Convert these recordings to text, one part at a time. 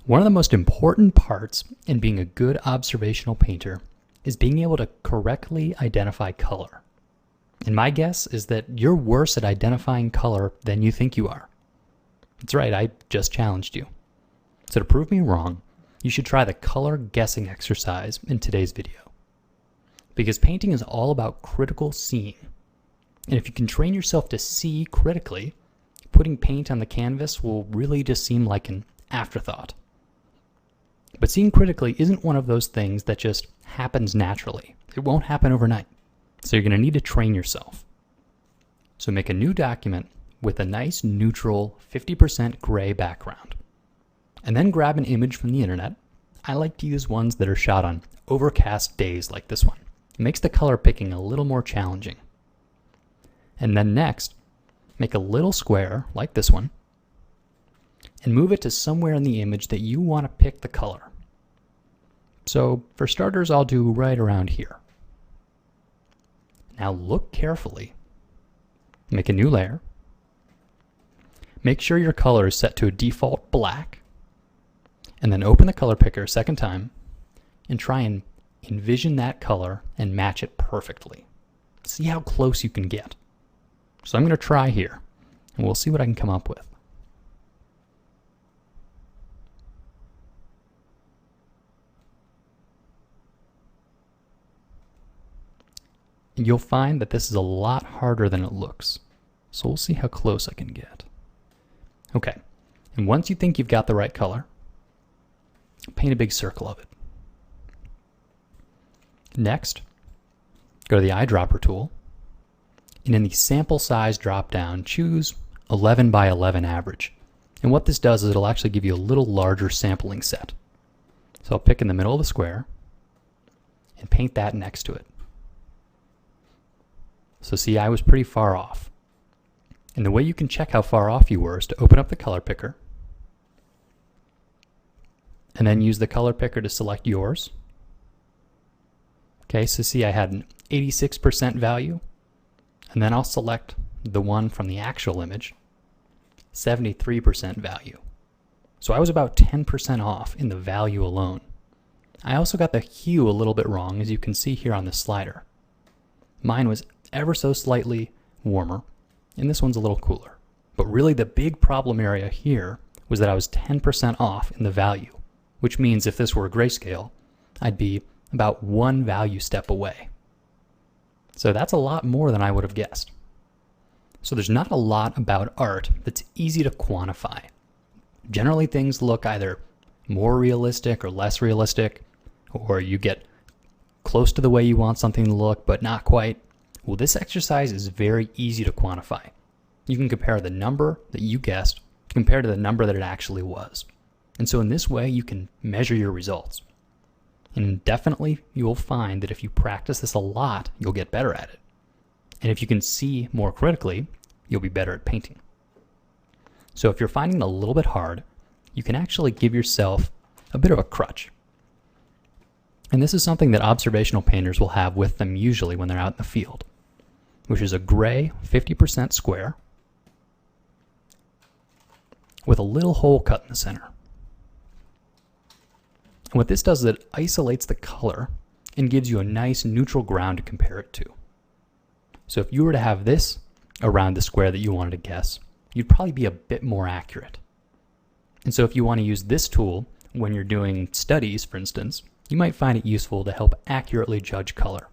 One of the most important parts in being a good observational painter is being able to correctly identify color. And my guess is that you're worse at identifying color than you think you are. That's right, I just challenged you. So to prove me wrong, you should try the color guessing exercise in today's video. Because painting is all about critical seeing. And if you can train yourself to see critically, putting paint on the canvas will really just seem like an afterthought. But seeing critically isn't one of those things that just happens naturally. It won't happen overnight. So you're going to need to train yourself. So make a new document with a nice neutral 50% gray background. And then grab an image from the internet. I like to use ones that are shot on overcast days like this one. It makes the color picking a little more challenging. And then next, make a little square like this one and move it to somewhere in the image that you want to pick the color. So for starters, I'll do right around here. Now look carefully. Make a new layer. Make sure your color is set to a default black. And then open the color picker a second time and try and envision that color and match it perfectly. See how close you can get. So I'm going to try here and we'll see what I can come up with. And you'll find that this is a lot harder than it looks. So we'll see how close I can get. Okay, and once you think you've got the right color, paint a big circle of it. Next, go to the eyedropper tool, and in the sample size drop-down, choose 11 by 11 average. And what this does is it'll actually give you a little larger sampling set. So I'll pick in the middle of the square and paint that next to it. So see, I was pretty far off. And the way you can check how far off you were is to open up the color picker and then use the color picker to select yours. Okay, so see I had an 86% value, and then I'll select the one from the actual image, 73% value. So I was about 10% off in the value alone. I also got the hue a little bit wrong, as you can see here on the slider. Mine was ever so slightly warmer, and this one's a little cooler. But really the big problem area here was that I was 10% off in the value, which means if this were a grayscale, I'd be about one value step away. So that's a lot more than I would have guessed. So there's not a lot about art that's easy to quantify. Generally things look either more realistic or less realistic, or you get close to the way you want something to look, but not quite. Well, this exercise is very easy to quantify. You can compare the number that you guessed compared to the number that it actually was. And so in this way, you can measure your results. And definitely you will find that if you practice this a lot, you'll get better at it. And if you can see more critically, you'll be better at painting. So if you're finding it a little bit hard, you can actually give yourself a bit of a crutch. And this is something that observational painters will have with them usually when they're out in the field, which is a gray 50% square with a little hole cut in the center. And what this does is it isolates the color and gives you a nice neutral ground to compare it to. So if you were to have this around the square that you wanted to guess, you'd probably be a bit more accurate. And so if you want to use this tool when you're doing studies, for instance, you might find it useful to help accurately judge color.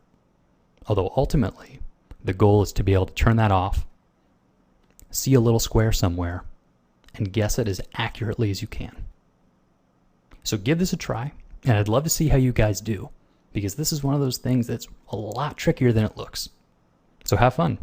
Although ultimately, the goal is to be able to turn that off, see a little square somewhere, and guess it as accurately as you can. So give this a try, and I'd love to see how you guys do, because this is one of those things that's a lot trickier than it looks. So have fun.